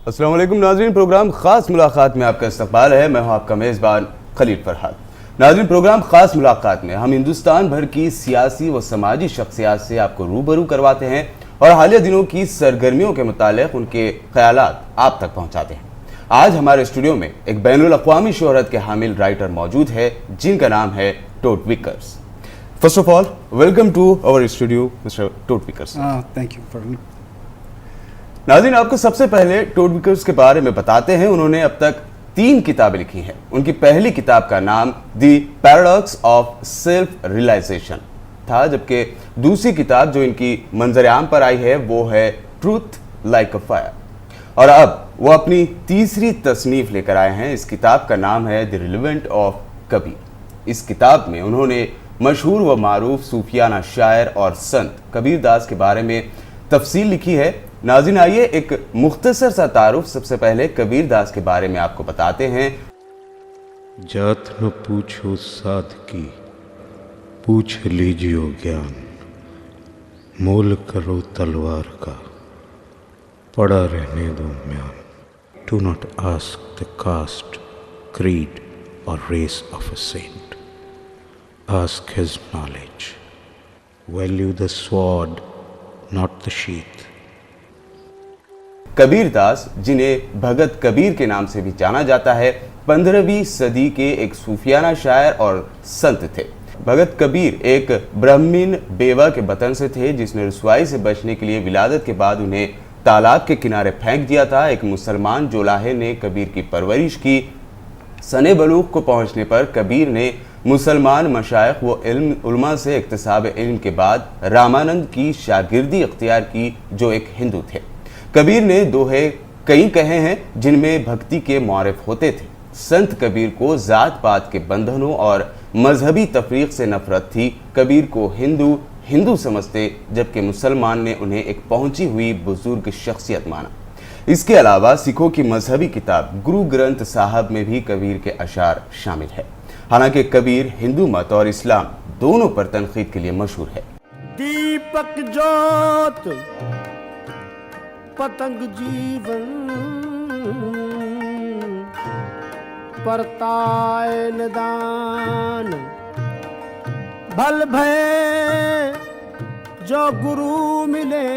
अस्सलाम वालेकुम नाज़रीन, प्रोग्राम खास मुलाकात में आपका इस्तकबाल है। मैं हूं आपका मेज़बान खलील फरहाद। नाज़रीन, प्रोग्राम खास मुलाकात में हम हिंदुस्तान भर की सियासी व समाजी शख्सियात से आपको रूबरू करवाते हैं और हालिया दिनों की सरगर्मियों के मुतालिक उनके ख्यालात आप तक पहुंचाते हैं। आज हमारे स्टूडियो में एक बैनुल अक़वामी शोहरत के हामिल राइटर मौजूद है जिनका नाम है Todd Vickers. First of all, welcome to our studio mister Todd Vickers. Thank you for. नाज़रीन, आपको सबसे पहले टॉड विकर्स के बारे में बताते हैं। उन्होंने अब तक 3 किताबें लिखी हैं। उनकी पहली किताब का नाम the paradox of self realisation था, जबकि दूसरी किताब जो इनकी मंजर-ए-आम पर आई है वो है ट्रूथ लाइक अ फायर। और अब वो अपनी तीसरी तसनीफ लेकर आए हैं। इस किताब का नाम है द रिलेवेंट ऑफ कबीर। इस किताब में उन्होंने मशहूर व मारूफ सूफियाना शायर और संत कबीर दास के बारे में तफसील लिखी है। नाज़रीन, आइए एक मुख्तसर सा तारुफ सबसे पहले कबीर दास के बारे में आपको बताते हैं। जात न पूछो साधकी, पूछ लीजियो ज्ञान, मोल करो तलवार का, पड़ा रहने दो म्यान। Do not ask the caste, creed और race of a saint, ask his knowledge. Value the sword not the sheath. Kabir Das, जिन्हें भगत कबीर के नाम से भी जाना जाता है, 15वीं सदी के एक सूफियाना शायर और संत थे। भगत कबीर एक ब्राह्मीण बेवा के वतन से थे जिसने रुसवाई से बचने के लिए विलादत के बाद उन्हें तालाब के किनारे फेंक दिया था। एक मुसलमान जोलाहे ने कबीर की परवरिश की। सने बलूग को पहुंचने पर कबीर ने मुसलमान मशाइख व उलमा से इक्तिसाब इल्म के बाद रामानंद की शागिर्दी अख्तियार की, जो एक हिंदू थे। कबीर ने दोहे कई कहे हैं जिनमें भक्ति के मौरिफ होते थे। संत कबीर को जात पात के बंधनों और मजहबी तफरीक से नफरत थी। कबीर को हिंदू समझते, जबकि मुसलमान ने उन्हें एक पहुंची हुई बुजुर्ग शख्सियत माना। इसके अलावा सिखों की मजहबी किताब गुरु ग्रंथ साहब में भी कबीर के अशार शामिल है। हालांकि कबीर हिंदू मत और इस्लाम दोनों पर तनकीद के लिए मशहूर है। दीपक ज्योत पतंग जीवन परताए निदान, भल भय जो गुरु मिले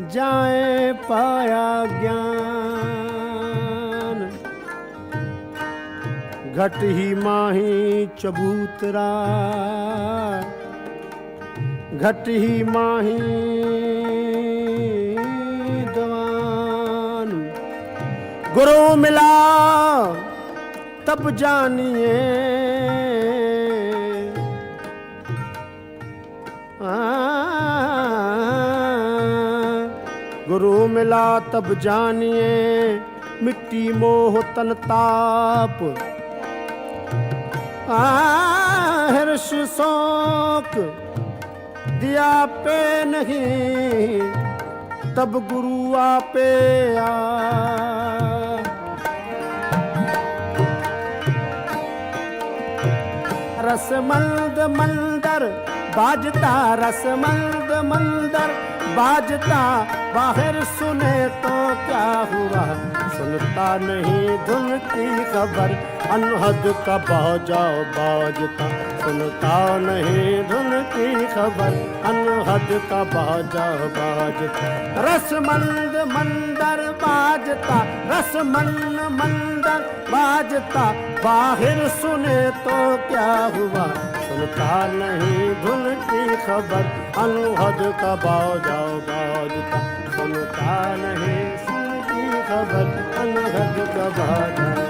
जाए पाया ज्ञान। घट ही माही चबूतरा, घट ही माही दवान। गुरु मिला तब जानिए, गुरु मिला तब जानिए, मिट्टी मोह तन ताप, हर्ष शोक दिया पे नहीं, तब गुरु आपे आ। रसमंद मंदर बाजता, रसमंद मंदर बाजता, बाहर सुने तो क्या हुआ, सुनता नहीं धुन की खबर, अनहद का बाजाओ बाजता, सुनता नहीं धुन की खबर, अनहद का बाजाओ बाजता। रसमंद मंदर बाजता, रसमंद मंदर बाजता, बाहर सुने तो क्या हुआ, सुनता नहीं धुन की खबर, अनहद का बाजाओ बाजता, सुनता नहीं सुन की खबर, अनहद का बाजाओ।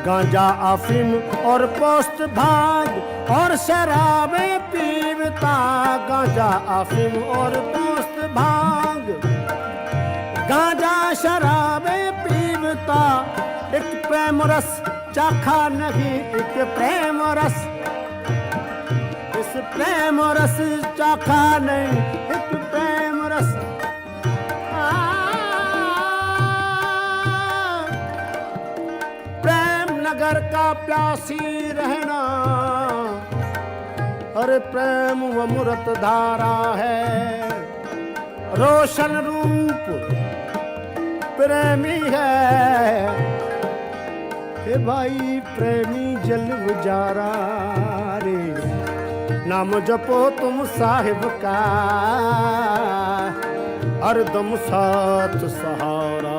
गांजा अफीम और पोस्त भांग और शराबें पीवता, गांजा अफीम और पोस्त भांग, गांजा शराबें पीवता, एक प्रेम रस चाखा नहीं एक प्रेम रस, इस प्रेम रस चाखा नहीं एक प्रेम रस। प्रेम नगर का प्यासी रहना, अरे प्रेम अमृत धारा है, रोशन रूप प्रेमी है, हे भाई प्रेमी जल गुजारा रे, नाम जपो तुम साहिब का, हरदम साथ सहारा।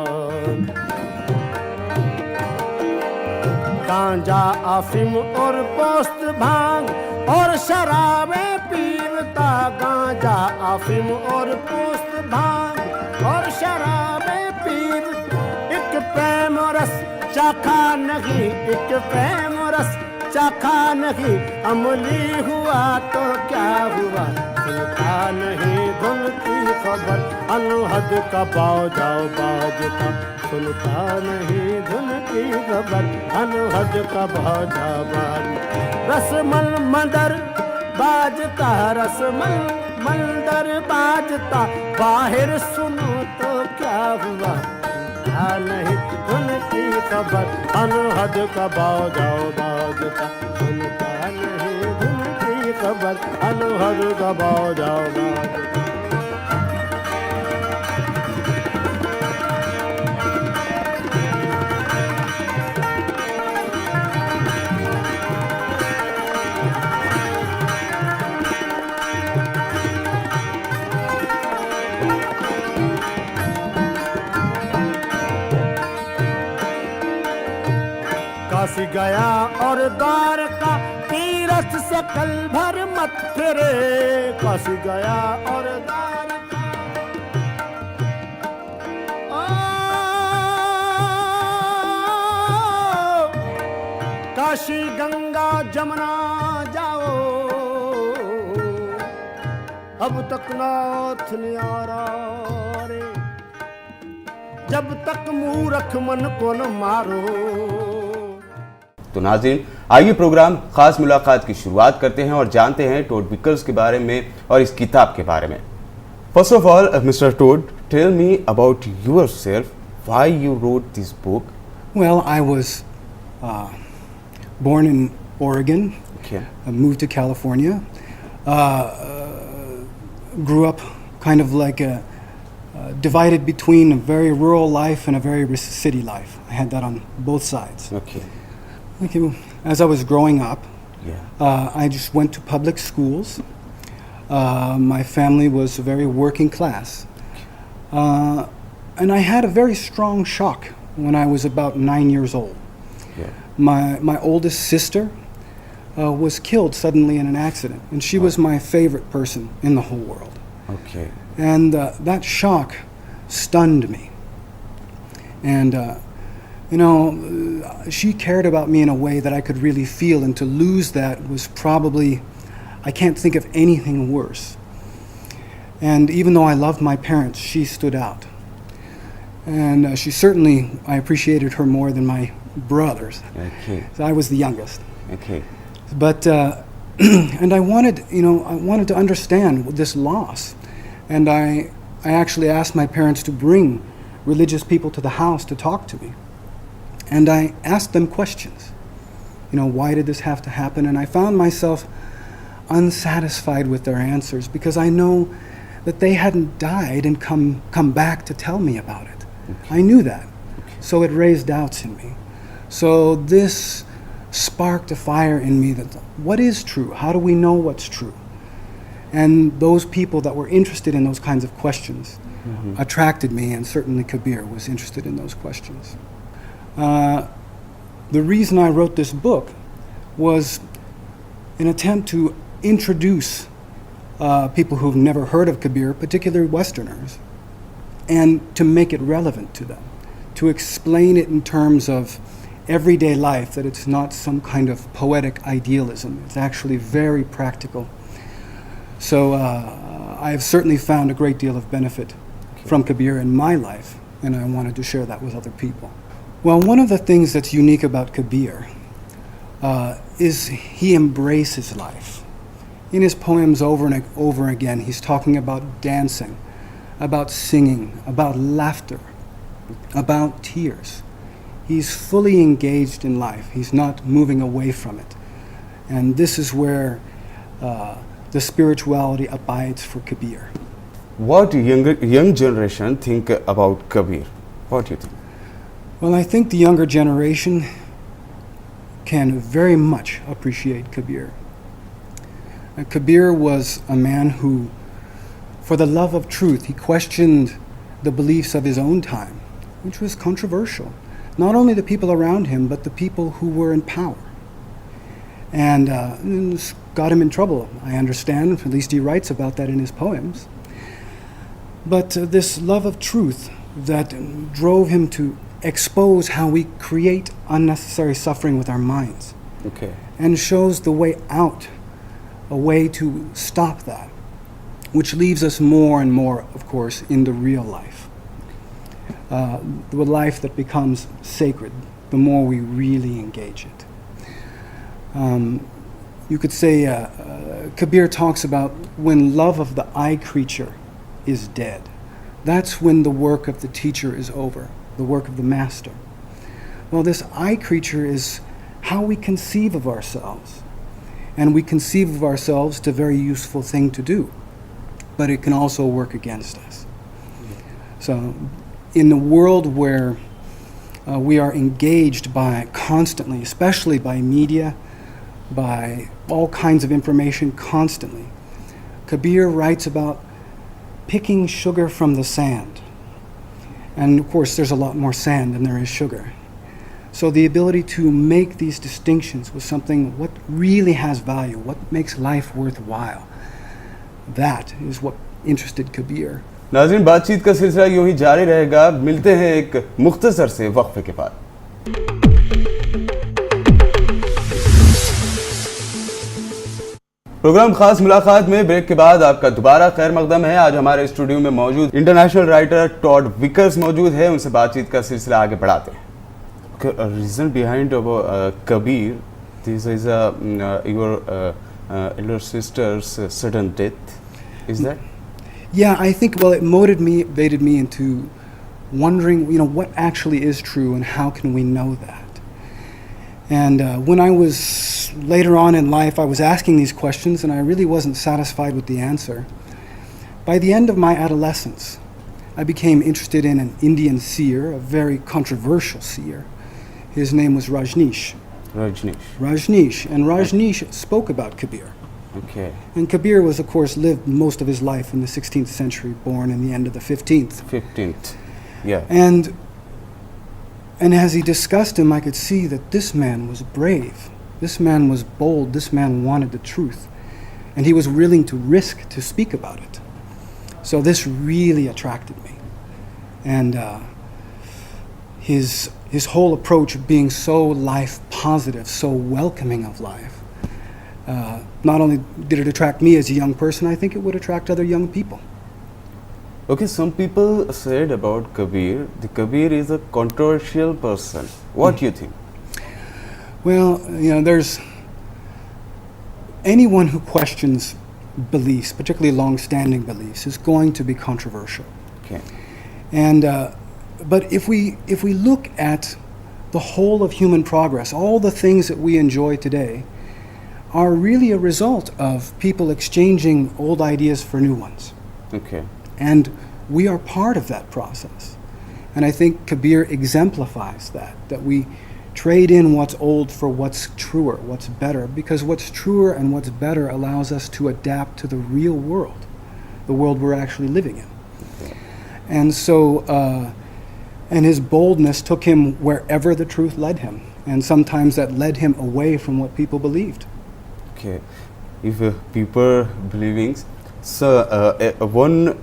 गांजा अफीम और पोस्त भांग और शराबें पीवता, गांजा अफीम और पोस्त भांग और शराबें पीवता, एक प्रेम रस चाखा नहीं एक प्रेम रस चाखा नहीं, अमली हुआ तो क्या हुआ, सुनता नहीं धुन की खबर, अनहद का बाजाओ बाजता, सुनता नहीं धुन की खबर, अनहद का बाजाओ बाजता। रसमल मंदर बाजता, रसमल मंदर बाजता, बाहर सुनो तो क्या हुआ, नहीं धुन की खबर, अनहद का बाजाओ बाजता, सुनता नहीं धुन की खबर, अनहद का बाजाओ बाजता। काशी गया और द्वारका तीरथ से कल भर मत फिरे, काशी गया और द्वारका, काशी गंगा जमुना जाओ, अब तक नाथ न्यारा रे, जब तक मूर्ख मन को न मारो। तो नाज़रीन, आइए प्रोग्राम खास मुलाकात की शुरुआत करते हैं और जानते हैं टॉड विकर्स के बारे में और इस किताब के बारे में। First of all, mister Todd, tell me about yourself, why you wrote this book. Well, I was born in Oregon. Okay. I moved to California. Grew up kind of like divided between a very rural life and a very city life. I had that on both sides. Okay. Okay. As I was growing up, Yeah. I just went to public schools. My family was very working class. And I had a very strong shock when I was about 9 years old. Yeah. My oldest sister was killed suddenly in an accident, and she was my favorite person in the whole world. Okay. And that shock stunned me. And she cared about me in a way that I could really feel, and to lose that was probably, I can't think of anything worse. And even though I loved my parents, she stood out. And she certainly, I appreciated her more than my brothers. Okay. So I was the youngest. Okay. But and I wanted to understand this loss, and I actually asked my parents to bring religious people to the house to talk to me, and I asked them questions. Why did this have to happen? And I found myself unsatisfied with their answers, because I know that they hadn't died and come back to tell me about it. Okay. I knew that. Okay. So it raised doubts in me. So this sparked a fire in me that, what is true? How do we know what's true? And those people that were interested in those kinds of questions attracted me, and certainly Kabir was interested in those questions. The reason I wrote this book was an attempt to introduce people who've never heard of Kabir, particularly Westerners, and to make it relevant to them, to explain it in terms of everyday life, that it's not some kind of poetic idealism. It's actually very practical. So I have certainly found a great deal of benefit from Kabir in my life, and I wanted to share that with other people. Well, one of the things that's unique about Kabir is he embraces life. In his poems over and over again, he's talking about dancing, about singing, about laughter, about tears. He's fully engaged in life. He's not moving away from it. And this is where the spirituality abides for Kabir. What young generation think about Kabir? What do you think? Well, I think the younger generation can very much appreciate Kabir. Kabir was a man who, for the love of truth, he questioned the beliefs of his own time, which was controversial. Not only the people around him, but the people who were in power. And this got him in trouble, I understand. At least he writes about that in his poems. But this love of truth that drove him to expose how we create unnecessary suffering with our minds. Okay. And shows the way out, a way to stop that, which leaves us more and more, of course, in the real life. The life that becomes sacred, the more we really engage it. You could say Kabir talks about when love of the eye creature is dead. That's when the work of the teacher is over, the work of the master. Well, this eye creature is how we conceive of ourselves. And we conceive of ourselves as a very useful thing to do, but it can also work against us. So in the world where we are engaged by constantly, especially by media, by all kinds of information constantly, Kabir writes about picking sugar from the sand. And of course, there's a lot more sand than there is sugar. So the ability to make these distinctions with something, what really has value, what makes life worthwhile, that is what interested Kabir. नाज़रीन, बातचीत का सिलसिला यूं ही जारी रहेगा. मिलते हैं एक मुख्तसर से वक्फे के बाद. प्रोग्राम खास मुलाकात में ब्रेक के बाद आपका दोबारा खैर मकदम है. आज हमारे स्टूडियो में मौजूद इंटरनेशनल राइटर टॉड विकर्स मौजूद है. उनसे बातचीत का सिलसिला आगे बढ़ाते हैं. Reason behind Kabir, this is your elder sister's sudden death. Is that? Yeah, I think, well, it motivated me into wondering, what actually is true and how can we know that? And when I was later on in life, I was asking these questions and I really wasn't satisfied with the answer. By the end of my adolescence, I became interested in an Indian seer, a very controversial seer. His name was Rajneesh. Rajneesh. And Rajneesh spoke about Kabir. Okay. And Kabir was, of course, lived most of his life in the 16th century, born in the end of the 15th. 15th, yeah. And as he discussed him, I could see that this man was brave. This man was bold. This man wanted the truth. And he was willing to risk to speak about it. So this really attracted me. And his whole approach of being so life positive, so welcoming of life, not only did it attract me as a young person, I think it would attract other young people. Okay, some people said about Kabir, the Kabir is a controversial person. What do you think? Well, there's anyone who questions beliefs, particularly long-standing beliefs, is going to be controversial. Okay. And but if we look at the whole of human progress, all the things that we enjoy today are really a result of people exchanging old ideas for new ones. Okay. And we are part of that process. And I think Kabir exemplifies that we trade in what's old for what's truer, what's better, because what's truer and what's better allows us to adapt to the real world, the world we're actually living in. Okay. And so, and his boldness took him wherever the truth led him. And sometimes that led him away from what people believed. Okay. If people believing, so one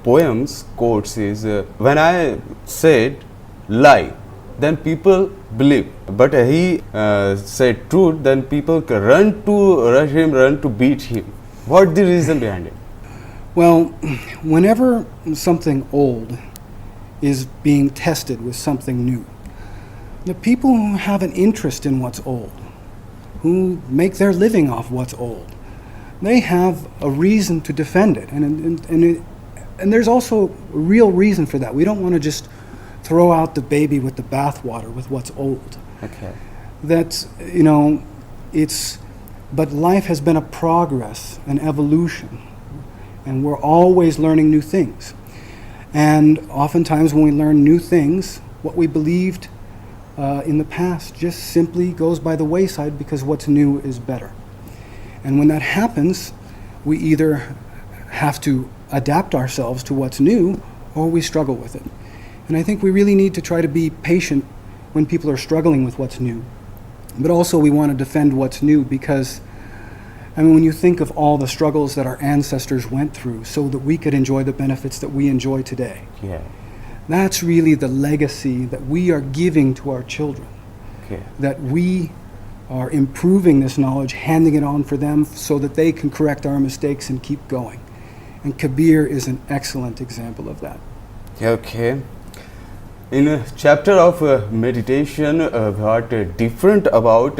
poem's quotes is, when I said lie, then people believe. But he said truth, then people run to rush him, run to beat him. What the reason behind it? Well, whenever something old is being tested with something new, The people who have an interest in what's old, who make their living off what's old, they have a reason to defend it. And there's also a real reason for that. We don't want to just throw out the baby with the bathwater with what's old. Okay. That, but life has been a progress, an evolution, and we're always learning new things. And oftentimes when we learn new things, what we believed in the past just simply goes by the wayside because what's new is better. And when that happens, we either have to adapt ourselves to what's new or we struggle with it. And I think we really need to try to be patient when people are struggling with what's new. But also we want to defend what's new because, when you think of all the struggles that our ancestors went through so that we could enjoy the benefits that we enjoy today, Yeah. that's really the legacy that we are giving to our children. Okay. That we are improving this knowledge, handing it on for them so that they can correct our mistakes and keep going. And Kabir is an excellent example of that. Okay. In a chapter of meditation, what different about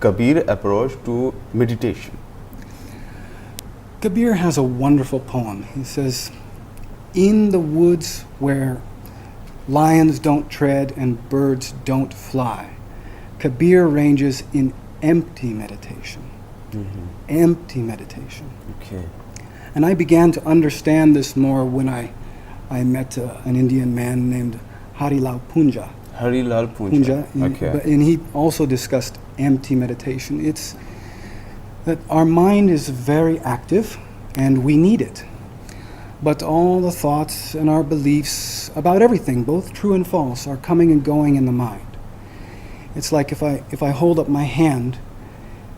Kabir approach to meditation? Kabir has a wonderful poem. He says, "In the woods where lions don't tread and birds don't fly, Kabir ranges in empty meditation." Empty meditation. Okay. And I began to understand this more when I met an Indian man named Harilal Punja. Harilal Punja. Okay. And he also discussed empty meditation. It's that our mind is very active and we need it. But all the thoughts and our beliefs about everything, both true and false, are coming and going in the mind. It's like if I hold up my hand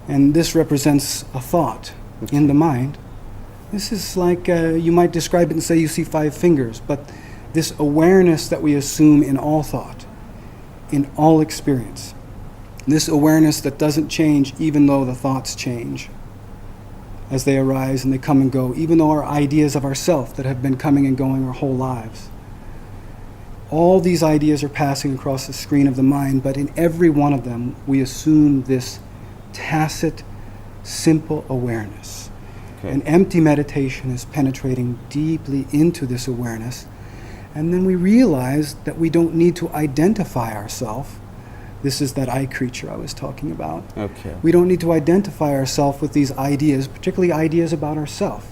and this represents a thought in the mind, this is like you might describe it and say you see 5 fingers, but this awareness that we assume in all thought, in all experience, this awareness that doesn't change even though the thoughts change as they arise and they come and go, even though our ideas of ourself that have been coming and going our whole lives. All these ideas are passing across the screen of the mind, but in every one of them we assume this tacit, simple awareness. Okay. And empty meditation is penetrating deeply into this awareness, and then we realize that we don't need to identify ourselves. This is that I creature I was talking about. Okay. We don't need to identify ourselves with these ideas, particularly ideas about ourselves,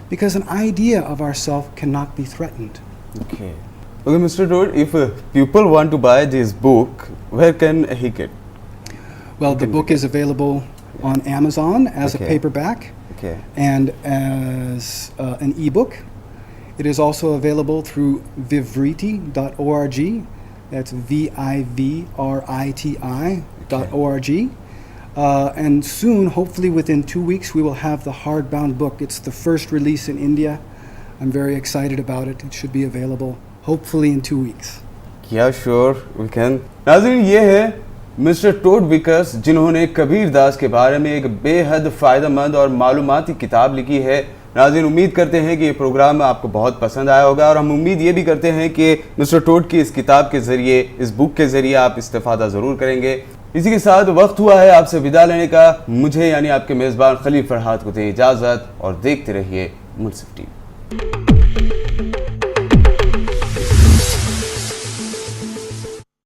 because an idea of ourselves cannot be threatened. Okay. Okay, Mr. Todd, if people want to buy this book, where can he get? Well, the book is available on Amazon as a Okay. paperback Okay. and as an ebook. It is also available through Vivriti.org. That's Vivriti.org. And soon, hopefully within 2 weeks, we will have the hardbound book. It's the first release in India. I'm very excited about it. It should be available hopefully in 2 weeks. Yeah, sure, we can. नाज़रीन, ये है mister toad Vickers, जिन्होंने कबीर दास के बारे में एक बेहद फ़ायदेमंद और मालूमाती किताब लिखी है। नाज़रीन, उम्मीद करते हैं कि ये प्रोग्राम आपको बहुत पसंद आया होगा, और हम उम्मीद ये भी करते हैं कि मिस्टर टोड की इस किताब के ज़रिए, इस बुक के ज़रिए आप इस्तेफ़ादा ज़रूर करेंगे। इसी के साथ वक्त हुआ है आपसे विदा लेने का। मुझे यानी आपके मेज़बान खलील फरहाद को दें इजाज़त, और देखते रहिए मुनसिफ टीवी।